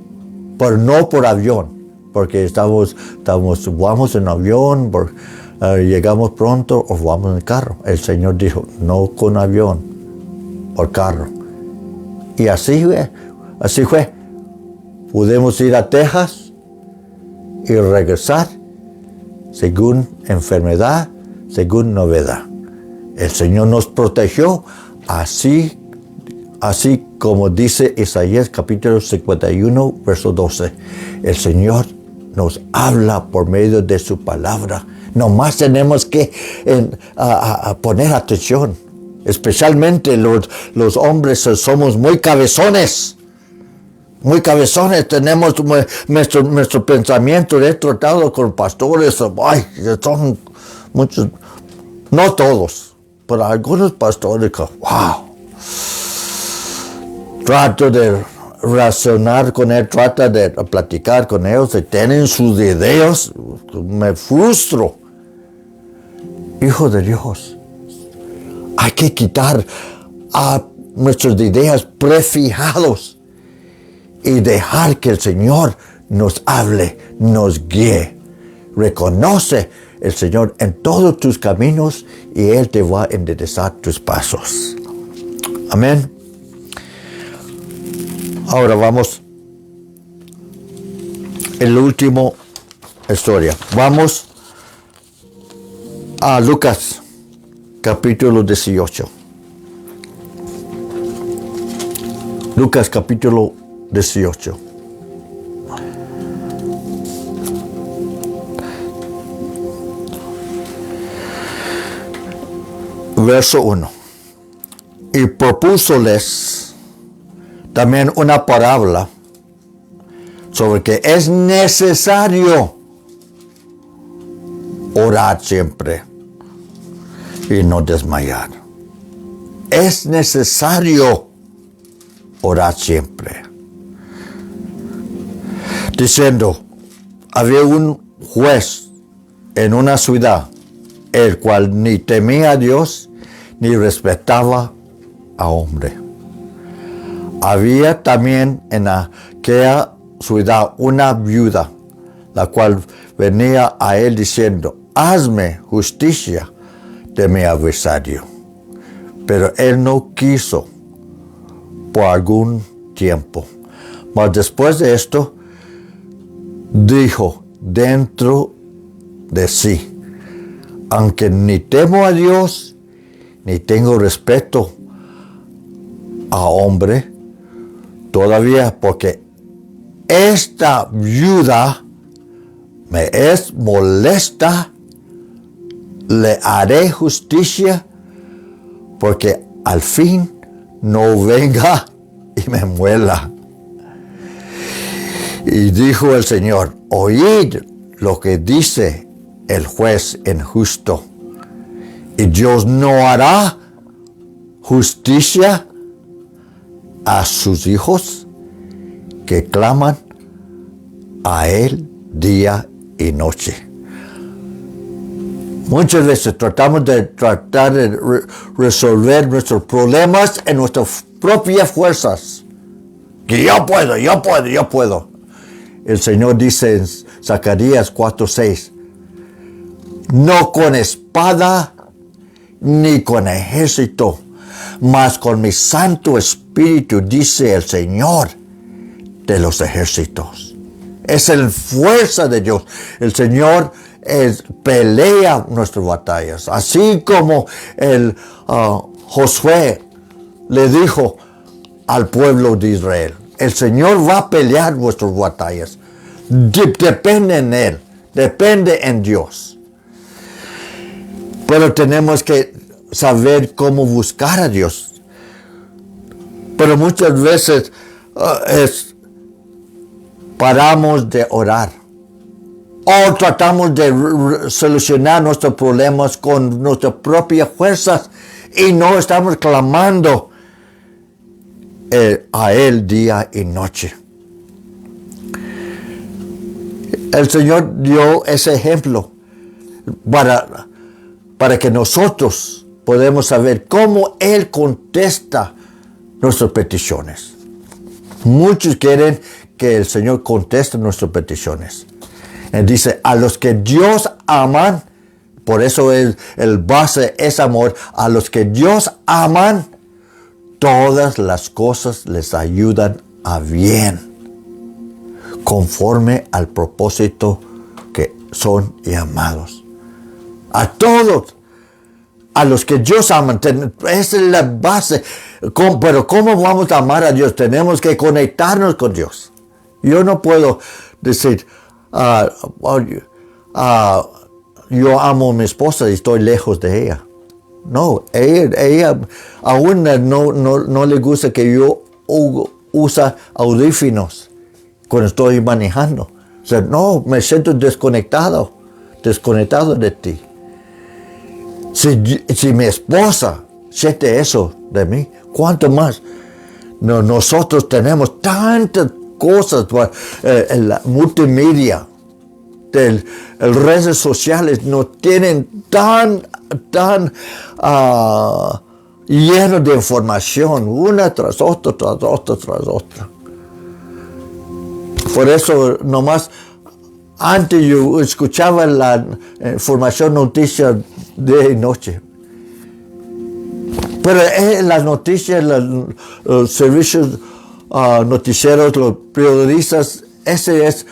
pero no por avión, porque vamos en avión, llegamos pronto o vamos en carro. El Señor dijo, no con avión, por carro. Y así fue. Pudimos ir a Texas y regresar según enfermedad, según novedad. El Señor nos protegió así como dice Isaías capítulo 51, verso 12. El Señor nos habla por medio de su palabra. Nomás tenemos que poner atención. Especialmente los hombres somos muy cabezones. Muy cabezones, tenemos nuestro pensamiento. He tratado con pastores, son muchos, no todos, pero algunos pastores que, wow. Trato de razonar con él, trata de platicar con ellos, y tienen sus ideas, me frustro. Hijo de Dios, hay que quitar a nuestras ideas prefijados y dejar que el Señor nos hable, nos guíe. Reconoce el Señor en todos tus caminos y Él te va a enderezar tus pasos. Amén. Ahora vamos en la última historia. Vamos a Lucas, capítulo 18. Lucas, capítulo 18. Verso 1. Y propúsoles también una parábola sobre que es necesario orar siempre y no desmayar. Es necesario orar siempre. Diciendo, había un juez en una ciudad, el cual ni temía a Dios ni respetaba a hombre. Había también en aquella ciudad una viuda, la cual venía a él diciendo, hazme justicia de mi adversario. Pero él no quiso por algún tiempo. Mas después de esto, dijo dentro de sí, aunque ni temo a Dios, ni tengo respeto a hombre, todavía porque esta viuda me es molesta, le haré justicia, porque al fin no venga y me muela. Y dijo el Señor, oíd lo que dice el juez injusto, y Dios no hará justicia a sus hijos que claman a Él día y noche. Muchas veces tratamos de resolver nuestros problemas en nuestras propias fuerzas. Que yo puedo. El Señor dice en Zacarías 4:6, no con espada ni con ejército, mas con mi Santo Espíritu, dice el Señor de los ejércitos. Es la fuerza de Dios. El Señor pelea nuestras batallas. Así como Josué le dijo al pueblo de Israel, el Señor va a pelear vuestras batallas. Depende en Él, depende en Dios. Pero tenemos que saber cómo buscar a Dios. Pero muchas veces paramos de orar. O tratamos de solucionar nuestros problemas con nuestras propias fuerzas y no estamos clamando a Él día y noche. El Señor dio ese ejemplo para que nosotros podamos saber cómo Él contesta nuestras peticiones. Muchos quieren que el Señor conteste nuestras peticiones. Él dice, a los que Dios aman, por eso el base es amor, a los que Dios aman, todas las cosas les ayudan a bien, conforme al propósito que son llamados. A todos, a los que Dios aman, esa es la base. Pero ¿cómo vamos a amar a Dios? Tenemos que conectarnos con Dios. Yo no puedo decir, yo amo a mi esposa y estoy lejos de ella. No, ella aún no le gusta que yo use audífonos cuando estoy manejando. O sea, no, me siento desconectado de ti. Si mi esposa siente eso de mí, ¿cuánto más? No, nosotros tenemos tantas cosas en la multimedia, el redes sociales nos tienen tan lleno de información, una tras otra. Por eso nomás antes yo escuchaba la información, noticia de noche. Pero las noticias, los servicios noticieros, los periodistas, esa es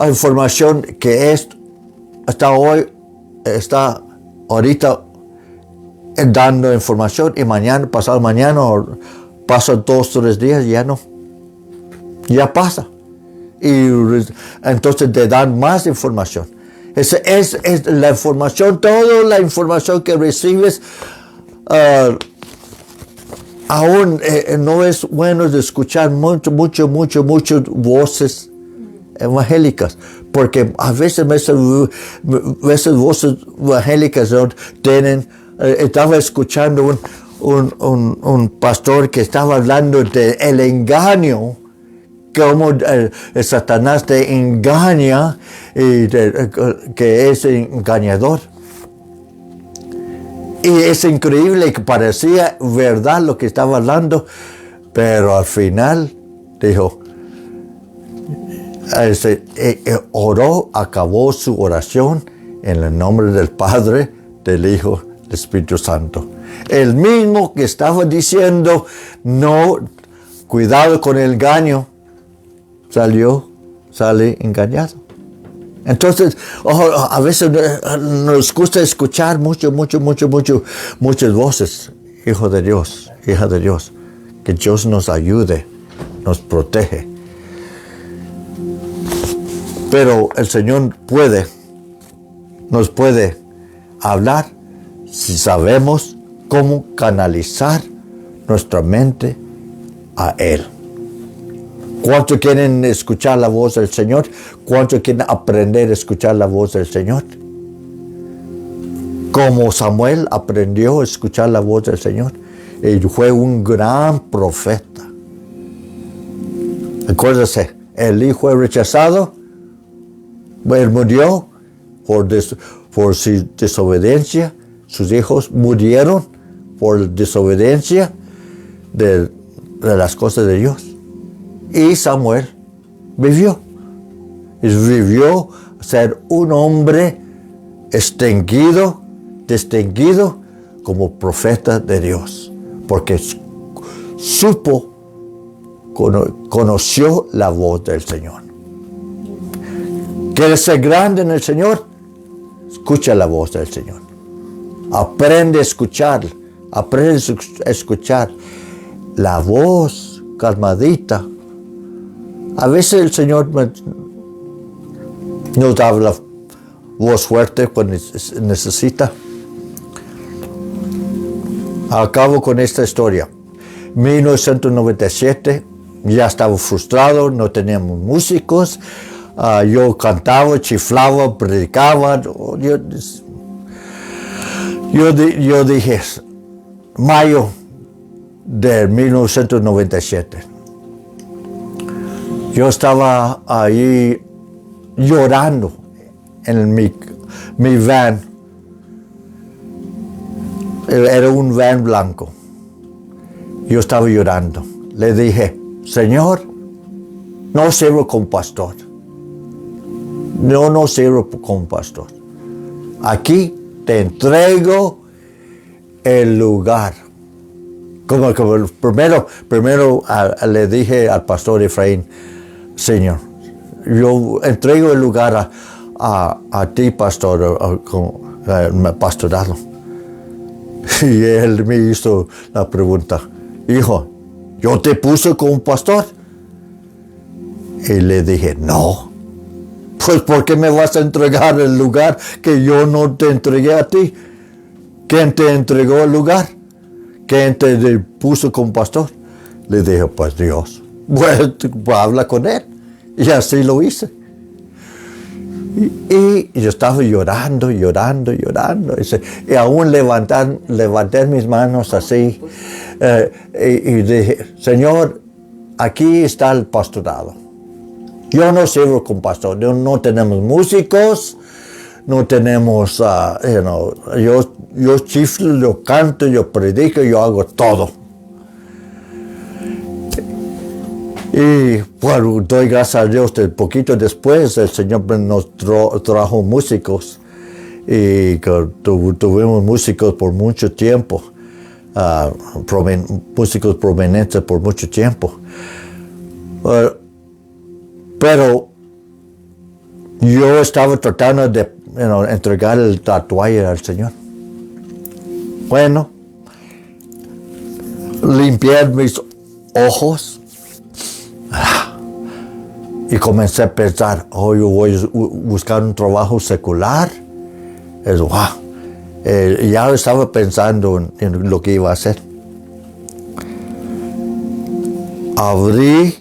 información que está ahorita dando información y mañana, pasado mañana, o pasan 2 o 3 días, ya pasa. Y entonces te dan más información. Esa es la información, toda la información que recibes. Aún no es bueno de escuchar muchas voces evangélicas, porque a veces esas voces evangélicas estaba escuchando un pastor que estaba hablando del engaño, cómo Satanás te engaña y que es engañador. Y es increíble que parecía verdad lo que estaba hablando, pero al final dijo, oró, acabó su oración en el nombre del Padre, del Hijo, del Espíritu Santo. El mismo que estaba diciendo, no, cuidado con el engaño, sale engañado. Entonces, a veces nos gusta escuchar muchas voces. Hijo de Dios, hija de Dios, que Dios nos ayude, nos protege. Pero el Señor nos puede hablar si sabemos cómo canalizar nuestra mente a Él. ¿Cuántos quieren escuchar la voz del Señor? ¿Cuántos quieren aprender a escuchar la voz del Señor? Como Samuel aprendió a escuchar la voz del Señor. Él fue un gran profeta. Acuérdense, Elí fue rechazado. Él murió por su desobediencia. Sus hijos murieron por desobediencia de las cosas de Dios. Y Samuel vivió ser un hombre distinguido como profeta de Dios, porque conoció la voz del Señor. ¿Quieres ser grande en el Señor? Escucha la voz del Señor. Aprende a escuchar la voz calmadita. A veces el Señor nos da la voz fuerte cuando necesita. Acabo con esta historia. 1997 ya estaba frustrado, no teníamos músicos. Yo cantaba, chiflaba, predicaba. Yo dije, mayo de 1997. Yo estaba ahí llorando en mi van. Era un van blanco. Yo estaba llorando. Le dije, Señor, no sirvo como pastor. No sirvo como pastor. Aquí te entrego el lugar. Como primero le dije al pastor Efraín, Señor, yo entrego el lugar a ti, pastor, pastorado. Y él me hizo la pregunta, hijo, ¿yo te puse como pastor? Y le dije, no. Pues ¿por qué me vas a entregar el lugar que yo no te entregué a ti? ¿Quién te entregó el lugar? ¿Quién te puso como pastor? Le dije, pues Dios. Bueno, habla con él. Y así lo hice. Y yo estaba llorando. Y aún levanté mis manos así. Y dije, Señor, aquí está el pastorado. Yo no sirvo como pastor. No tenemos músicos. No tenemos, yo chiflo, yo canto, yo predico, yo hago todo. Y bueno, doy gracias a Dios, poquito después el Señor nos trajo músicos y tuvimos músicos por mucho tiempo, músicos provenientes por mucho tiempo. Pero yo estaba tratando de entregar la toalla al Señor. Bueno, limpié mis ojos y comencé a pensar, yo voy a buscar un trabajo secular. Ya estaba pensando en lo que iba a hacer. Abrí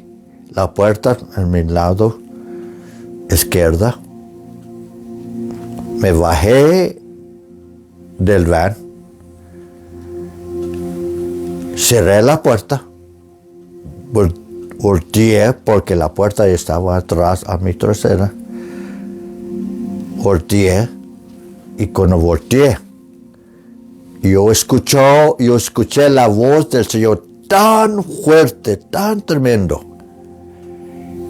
la puerta en mi lado izquierda. Me bajé del van, cerré la puerta, volteé porque la puerta estaba atrás a mi trasera. Volteé y cuando volteé, yo escuché la voz del Señor tan fuerte, tan tremendo.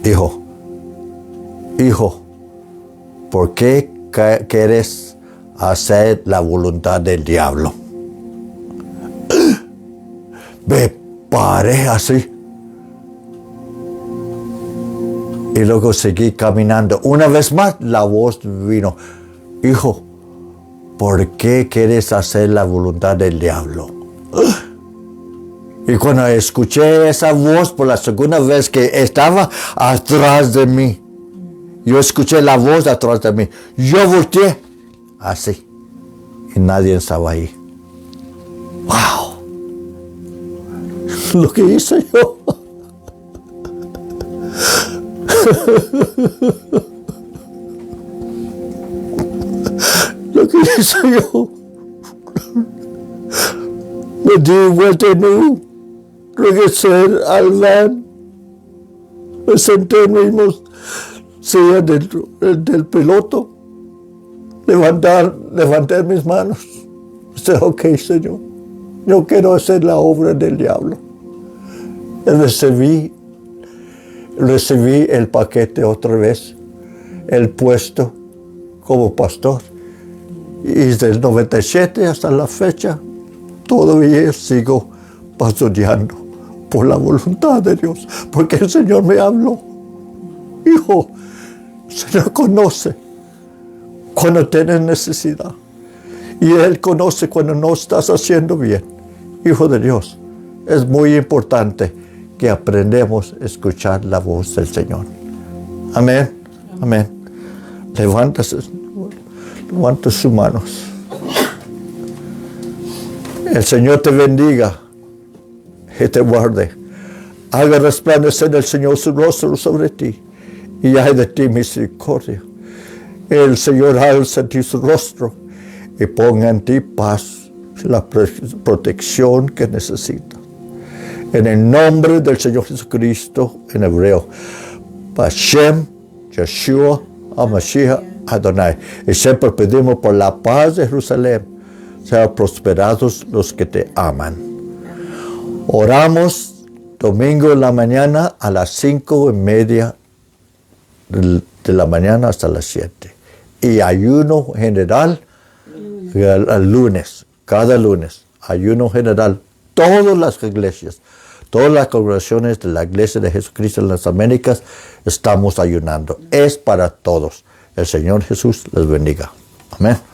Dijo, hijo, ¿por qué quieres hacer la voluntad del diablo? Me paré así. Y luego seguí caminando. Una vez más la voz vino. Hijo, ¿por qué quieres hacer la voluntad del diablo? Y cuando escuché esa voz por la segunda vez que estaba atrás de mí, yo escuché la voz atrás de mí. Yo volteé así y nadie estaba ahí. ¡Wow! Lo que hice yo. Lo que hice yo. Me di vuelta y no regresé al van. Me senté en el mismo silla del piloto. Levanté mis manos. Dije, ok, Señor, yo quiero hacer la obra del diablo. Recibí el paquete otra vez, el puesto como pastor. Y desde el 97 hasta la fecha, todavía sigo pastoreando por la voluntad de Dios, porque el Señor me habló. Hijo, el Señor conoce cuando tienes necesidad y Él conoce cuando no estás haciendo bien. Hijo de Dios, es muy importante que aprendemos a escuchar la voz del Señor. Amén. Amén. Levanta sus manos. El Señor te bendiga y te guarde. Haga resplandecer el Señor su rostro sobre ti y haya de ti misericordia. El Señor alza en ti su rostro y ponga en ti paz, la protección que necesitas. En el nombre del Señor Jesucristo, en hebreo, Hashem, Yeshua, HaMashiach, Adonai. Y siempre pedimos por la paz de Jerusalén, sean prosperados los que te aman. Oramos domingo en la mañana a las 5:30 de la mañana hasta las 7. Y ayuno general el lunes, cada lunes, ayuno general. Todas las iglesias, todas las congregaciones de la Iglesia de Jesucristo en las Américas estamos ayunando. Es para todos. El Señor Jesús les bendiga. Amén.